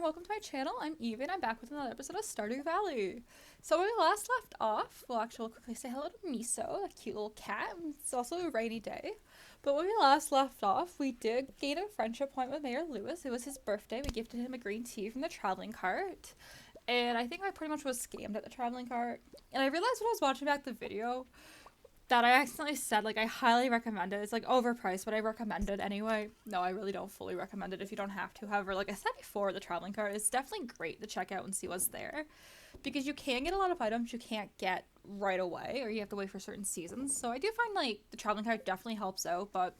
welcome to my channel. I'm Eve and I'm back with another episode of Stardew Valley. So when we last left off, we'll quickly say hello to Miso, a cute little cat. It's also a rainy day. But when we last left off, we did gain a friendship point with Mayor Lewis. It was his birthday. We gifted him a green tea from the traveling cart. And I think I pretty much was scammed at the traveling cart. And I realized when I was watching back the video that I accidentally said, like, I highly recommend it. It's, like, overpriced, but I recommend it anyway. No, I really don't fully recommend it if you don't have to. However, like I said before, the traveling cart is definitely great to check out and see what's there. Because you can get a lot of items you can't get right away, or you have to wait for certain seasons. So I do find, like, the traveling cart definitely helps out, but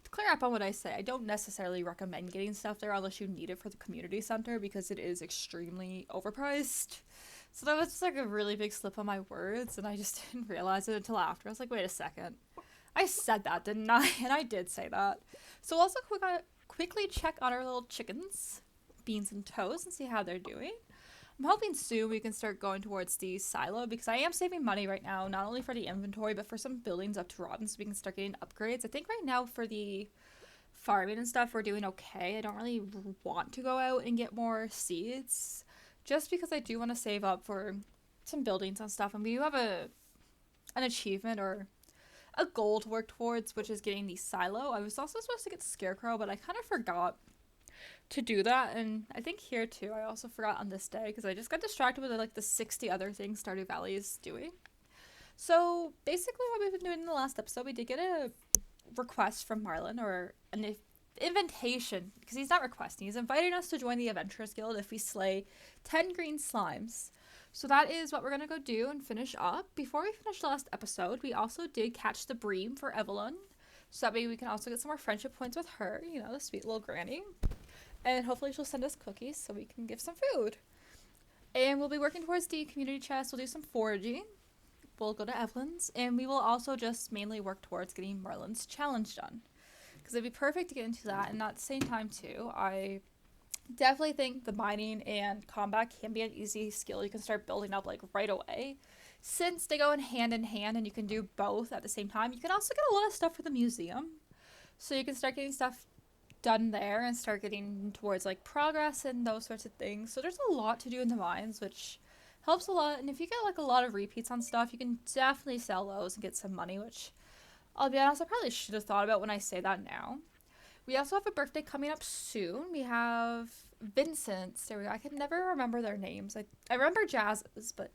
to clear up on what I say, I don't necessarily recommend getting stuff there unless you need it for the community center because it is extremely overpriced. So that was just like a really big slip on my words, and I just didn't realize it until after. I was like, wait a second. I said that, didn't I? And I did say that. So we'll also quickly check on our little chickens, Beans and Toast, and see how they're doing. I'm hoping soon we can start going towards the silo because I am saving money right now, not only for the inventory, but for some buildings up to Robin so we can start getting upgrades. I think right now for the farming and stuff, we're doing okay. I don't really want to go out and get more seeds just because I do want to save up for some buildings and stuff. And we do have an achievement or a goal to work towards, which is getting the silo. I was also supposed to get Scarecrow, but I kind of forgot to do that. And I think here too, I also forgot on this day because I just got distracted with like the 60 other things Stardew Valley is doing. So basically what we've been doing in the last episode, we did get a request from Marlon, or an invitation, because he's not requesting, he's inviting us to join the Adventurers Guild if we slay 10 green slimes. So that is what we're going to go do and finish up. Before we finish the last episode, we also did catch the bream for Evelyn, so that way we can also get some more friendship points with her, you know, the sweet little granny. And hopefully she'll send us cookies so we can give some food. And we'll be working towards the community chest. We'll do some foraging. We'll go to Evelyn's, and we will also just mainly work towards getting Marlon's challenge done. Because it'd be perfect to get into that, and at the same time too, I definitely think the mining and combat can be an easy skill you can start building up like right away. Since they go in hand and you can do both at the same time, you can also get a lot of stuff for the museum. So you can start getting stuff done there and start getting towards like progress and those sorts of things. So there's a lot to do in the mines, which helps a lot. And if you get like a lot of repeats on stuff, you can definitely sell those and get some money, which I'll be honest, I probably should have thought about when I say that now. We also have a birthday coming up soon. We have Vincent's. There we go. I can never remember their names. I remember Jazz's, but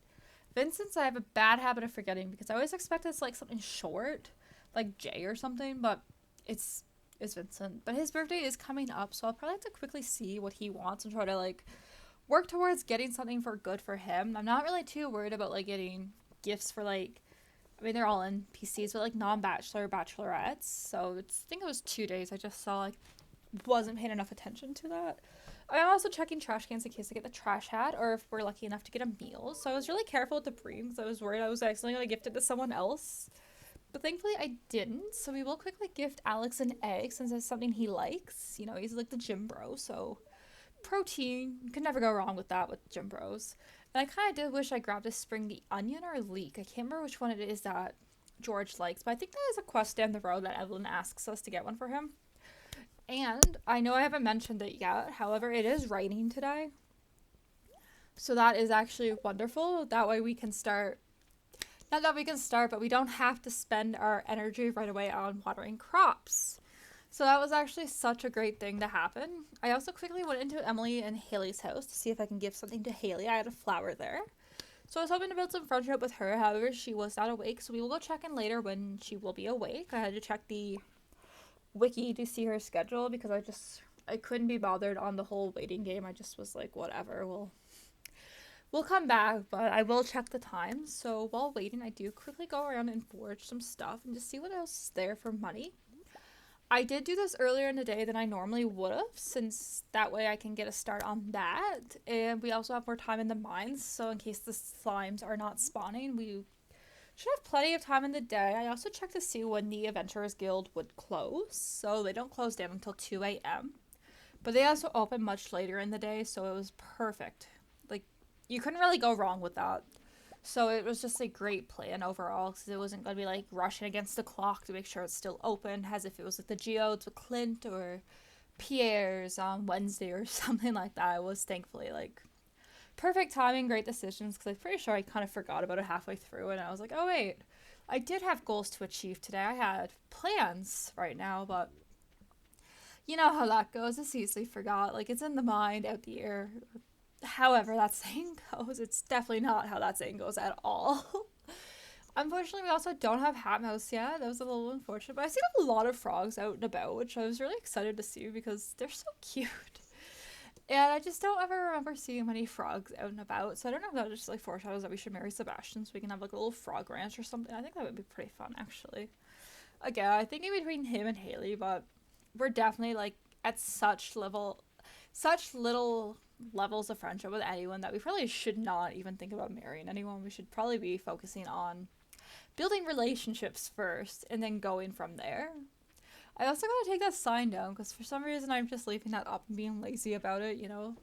Vincent's I have a bad habit of forgetting because I always expect it's like something short, like J or something, but it's Vincent. But his birthday is coming up, so I'll probably have to quickly see what he wants and try to like work towards getting something for good for him. I'm not really too worried about like getting gifts for like, I mean, they're all NPCs, but like non-bachelor, bachelorettes. So I think it was 2 days. I just saw, like, wasn't paying enough attention to that. I'm also checking trash cans in case I get the trash hat, or if we're lucky enough to get a meal. So I was really careful with the bream because I was worried I was accidentally going to gift it to someone else. But thankfully I didn't. So we will quickly gift Alex an egg since it's something he likes. You know, he's like the gym bro, so protein, you can never go wrong with that with gym bros. And I kind of did wish I grabbed a springy onion or a leek. I can't remember which one it is that George likes, but I think that is a quest down the road that Evelyn asks us to get one for him. And I know I haven't mentioned it yet, however, it is raining today. So that is actually wonderful. That way we can start, not that we can start, but we don't have to spend our energy right away on watering crops. So that was actually such a great thing to happen. I also quickly went into Emily and Haley's house to see if I can give something to Haley. I had a flower there. So I was hoping to build some friendship with her. However, she was not awake, so we will go check in later when she will be awake. I had to check the wiki to see her schedule because I couldn't be bothered on the whole waiting game. I just was like, whatever, we'll come back, but I will check the time. So while waiting, I do quickly go around and forage some stuff and just see what else is there for money. I did do this earlier in the day than I normally would have, since that way I can get a start on that. And we also have more time in the mines, so in case the slimes are not spawning, we should have plenty of time in the day. I also checked to see when the Adventurers Guild would close, so they don't close down until 2 a.m. But they also open much later in the day, so it was perfect. Like, you couldn't really go wrong with that. So it was just a great plan overall because it wasn't going to be like rushing against the clock to make sure it's still open as if it was like the geodes with Clint or Pierre's on Wednesday or something like that. It was thankfully like perfect timing, great decisions, because I'm pretty sure I kind of forgot about it halfway through, and I was like, oh wait, I did have goals to achieve today. I had plans right now, but you know how that goes. It's easily forgot. Like, it's in the mind, out the ear. However that saying goes, it's definitely not how that saying goes at all. Unfortunately, we also don't have Hat Mouse yet. That was a little unfortunate, but I've seen a lot of frogs out and about, which I was really excited to see because they're so cute. And I just don't ever remember seeing many frogs out and about, so I don't know if that just like foreshadows that we should marry Sebastian so we can have like a little frog ranch or something. I think that would be pretty fun, actually. Again, I think in between him and Haley, but we're definitely like at such little levels of friendship with anyone that we probably should not even think about marrying anyone. We should probably be focusing on building relationships first and then going from there. I also gotta take that sign down because for some reason I'm just leaving that up and being lazy about it, you know?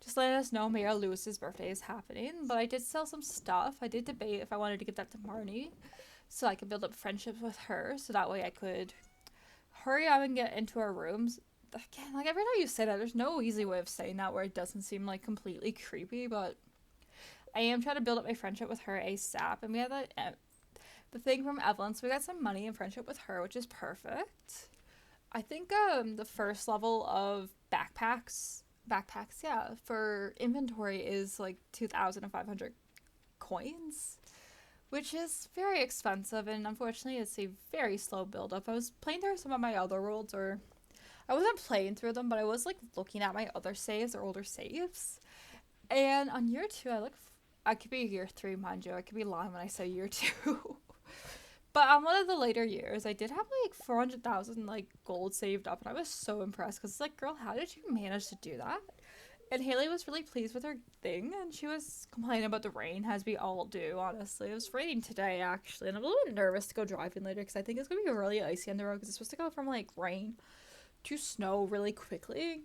Just letting us know Mayor Lewis's birthday is happening. But I did sell some stuff. I did debate if I wanted to give that to Marnie so I could build up friendships with her so that way I could hurry up and get into our rooms. Again, like every time you say that, there's no easy way of saying that where it doesn't seem like completely creepy, but I am trying to build up my friendship with her ASAP. And we had the thing from Evelyn, so we got some money and friendship with her, which is perfect. I think the first level of backpacks, yeah, for inventory is like 2,500 coins, which is very expensive, and unfortunately it's a very slow build up. I was playing through some of my other worlds, or I wasn't playing through them, but I was like looking at my other saves or older saves. And on year 2, I could be year 3, mind you. I could be lying when I say year 2. But on one of the later years, I did have like 400,000 like gold saved up, and I was so impressed because it's like, girl, how did you manage to do that? And Haley was really pleased with her thing, and she was complaining about the rain, as we all do, honestly. It was raining today, actually, and I'm a little bit nervous to go driving later because I think it's going to be really icy on the road because it's supposed to go from like rain to snow really quickly,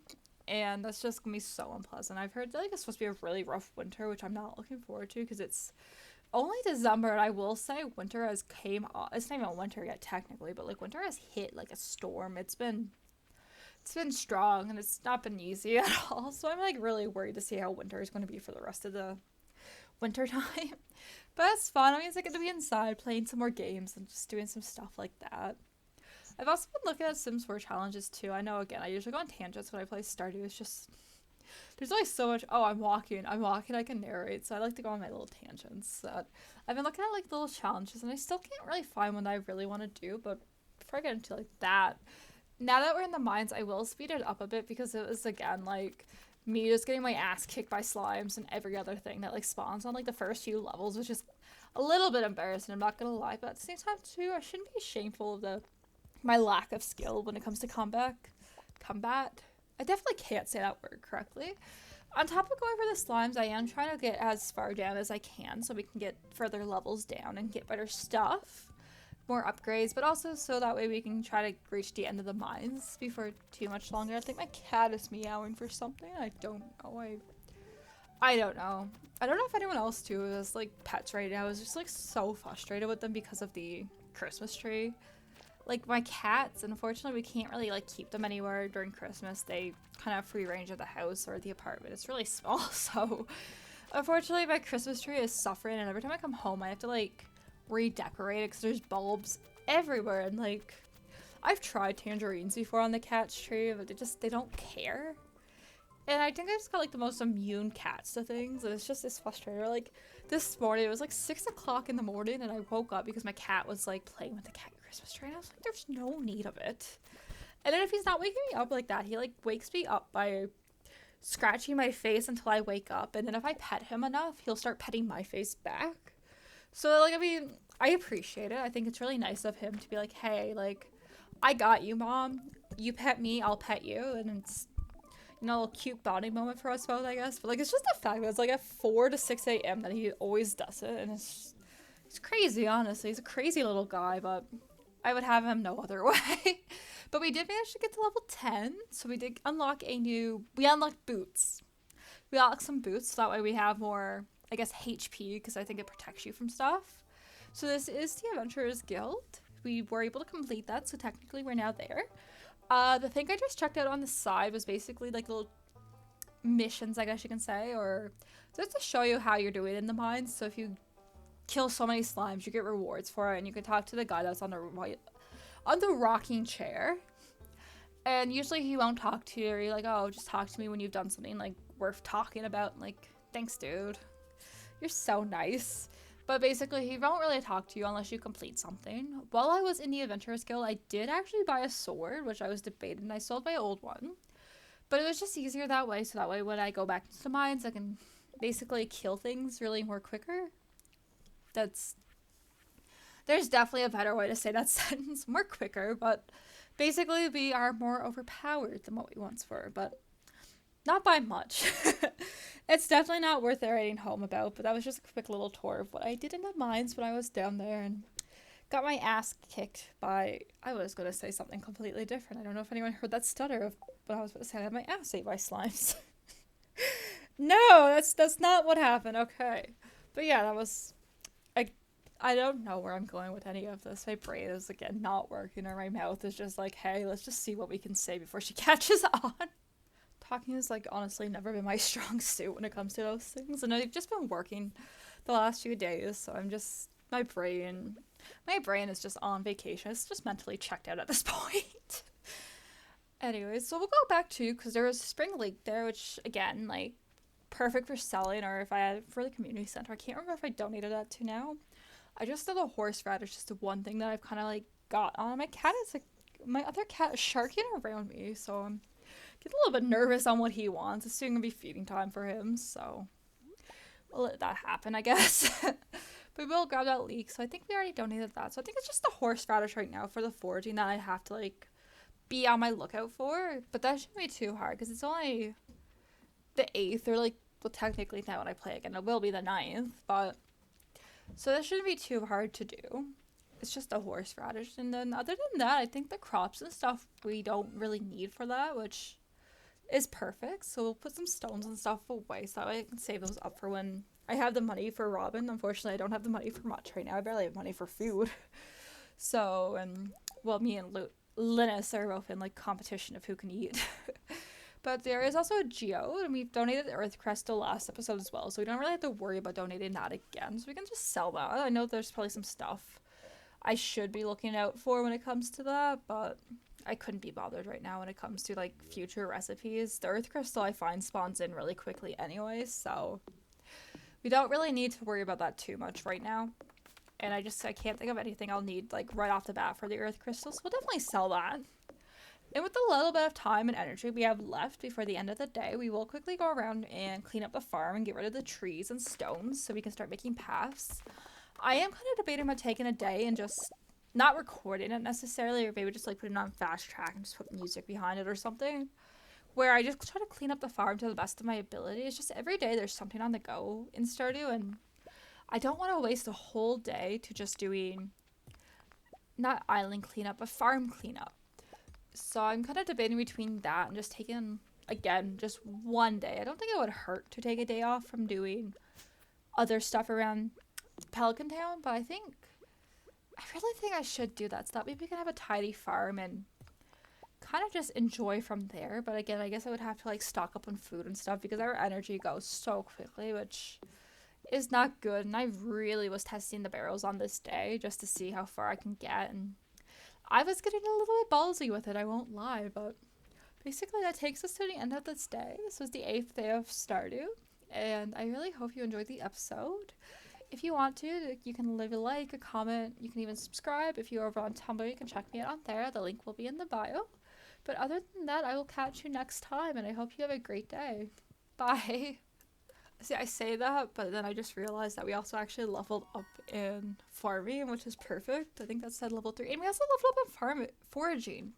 and that's just going to be so unpleasant. I've heard that like it's supposed to be a really rough winter, which I'm not looking forward to because it's only December, and I will say winter has came off. It's not even winter yet technically, but like winter has hit like a storm. It's been strong, and it's not been easy at all. So I'm like really worried to see how winter is going to be for the rest of the winter time. But it's fun. I mean, it's like going to be inside playing some more games and just doing some stuff like that. I've also been looking at Sims 4 challenges too. I know, again, I usually go on tangents when I play Stardew. It's just there's always so much. Oh, I'm walking. I can narrate, so I like to go on my little tangents. I've been looking at like little challenges, and I still can't really find one that I really want to do. But before I get into like that, now that we're in the mines, I will speed it up a bit because it was again like me just getting my ass kicked by slimes and every other thing that like spawns on like the first few levels, which is a little bit embarrassing. I'm not gonna lie, but at the same time too, I shouldn't be shameful of my lack of skill when it comes to combat. I definitely can't say that word correctly. On top of going for the slimes, I am trying to get as far down as I can so we can get further levels down and get better stuff, more upgrades, but also so that way we can try to reach the end of the mines before too much longer. I think my cat is meowing for something. I don't know. I don't know. I don't know if anyone else too is like pets right now. I was just like so frustrated with them because of the Christmas tree. Like my cats, unfortunately, we can't really like keep them anywhere during Christmas. They kind of have free range of the house or the apartment. It's really small, so unfortunately my Christmas tree is suffering, and every time I come home I have to like redecorate it because there's bulbs everywhere, and like I've tried tangerines before on the cat's tree, but they don't care. And I think I just got like the most immune cats to things, and it's frustrating. Like this morning, it was like 6 o'clock in the morning, and I woke up because my cat was like playing with the cat Christmas tree, and I was like, there's no need of it. And then if he's not waking me up like that, he like wakes me up by scratching my face until I wake up, and then if I pet him enough, he'll start petting my face back. So like, I mean, I appreciate it. I think it's really nice of him to be like, hey, like, I got you, Mom. You pet me, I'll pet you, and it's, you know, a little cute bonding moment for us both, I guess. But like, it's just the fact that it's like at 4 to 6 a.m. that he always does it, and it's crazy, honestly. He's a crazy little guy, but I would have him no other way. But we did manage to get to level 10, so we did unlock we unlocked boots. We unlocked some boots, so that way we have more, I guess, HP, because I think it protects you from stuff. So this is the Adventurers Guild. We were able to complete that, so technically we're now there. The thing I just checked out on the side was basically like little missions, I guess you can say, or just to show you how you're doing in the mines. So if you kill so many slimes, you get rewards for it, and you can talk to the guy that's on the rocking chair. And usually he won't talk to you, or you're like, oh, just talk to me when you've done something like worth talking about. Like, thanks, dude. You're so nice. But basically, he won't really talk to you unless you complete something. While I was in the Adventurers Guild, I did actually buy a sword, which I was debating. I sold my old one. But it was just easier that way, so that way when I go back into the mines, I can basically kill things really more quicker. There's definitely a better way to say that sentence. More quicker, but basically we are more overpowered than what we once were, but not by much. It's definitely not worth writing home about, but that was just a quick little tour of what I did in the mines when I was down there and got my ass kicked by, I was going to say something completely different. I don't know if anyone heard that stutter of what I was going to say. I had my ass ate by slimes. No, that's not what happened. Okay. But yeah, that was, I don't know where I'm going with any of this. My brain is, again, not working, or my mouth is just like, hey, let's just see what we can say before she catches on. Talking has, like, honestly never been my strong suit when it comes to those things. And I've just been working the last few days, so I'm just, my brain is just on vacation. It's just mentally checked out at this point. Anyways, so we'll go back to, because there was a spring lake there, which, again, like, perfect for selling, or if I had it for the community center. I can't remember if I donated that to now. I just know the horseradish is just the one thing that I've kind of, like, got on. My cat is, like, my other cat is sharking around me, so I'm getting a little bit nervous on what he wants. It's soon gonna be feeding time for him, so we'll let that happen, I guess. But we'll grab that leek, so I think we already donated that. So I think it's just the horseradish right now for the foraging that I have to, like, be on my lookout for. But that shouldn't be too hard, because it's only the 8th, or, like, well, technically now when I play again, it will be the 9th, but so that shouldn't be too hard to do. It's just the horseradish, and then other than that, I think the crops and stuff we don't really need for that, which is perfect. So we'll put some stones and stuff away, so that way I can save those up for when I have the money for Robin. Unfortunately, I don't have the money for much right now. I barely have money for food. So, and, well, me and Linus are both in, like, competition of who can eat. But there is also a geode, and we've donated the Earth Crystal last episode as well, so we don't really have to worry about donating that again. So we can just sell that. I know there's probably some stuff I should be looking out for when it comes to that, but I couldn't be bothered right now when it comes to, like, future recipes. The Earth Crystal I find spawns in really quickly anyways, so we don't really need to worry about that too much right now. And I can't think of anything I'll need, like, right off the bat for the Earth Crystal, so we'll definitely sell that. And with the little bit of time and energy we have left before the end of the day, we will quickly go around and clean up the farm and get rid of the trees and stones so we can start making paths. I am kind of debating about taking a day and just not recording it necessarily, or maybe just, like, putting it on fast track and just put music behind it or something, where I just try to clean up the farm to the best of my ability. It's just every day there's something on the go in Stardew, and I don't want to waste a whole day to just doing not island cleanup, but farm cleanup. So I'm kind of debating between that and just taking, again, just one day. I don't think it would hurt to take a day off from doing other stuff around Pelican Town, but I really think I should do that, so that way we can have a tidy farm and kind of just enjoy from there. But again, I guess I would have to, like, stock up on food and stuff because our energy goes so quickly, which is not good. And I really was testing the barrels on this day just to see how far I can get, and I was getting a little bit ballsy with it, I won't lie, but basically that takes us to the end of this day. This was the 8th day of Stardew, and I really hope you enjoyed the episode. If you want to, you can leave a like, a comment, you can even subscribe. If you're over on Tumblr, you can check me out on there. The link will be in the bio. But other than that, I will catch you next time, and I hope you have a great day. Bye! See, I say that, but then I just realized that we also actually leveled up in farming, which is perfect. I think that said level 3. And we also leveled up in foraging.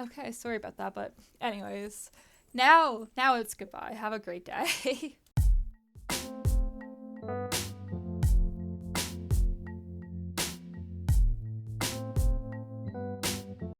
Okay, sorry about that, but anyways. Now it's goodbye. Have a great day.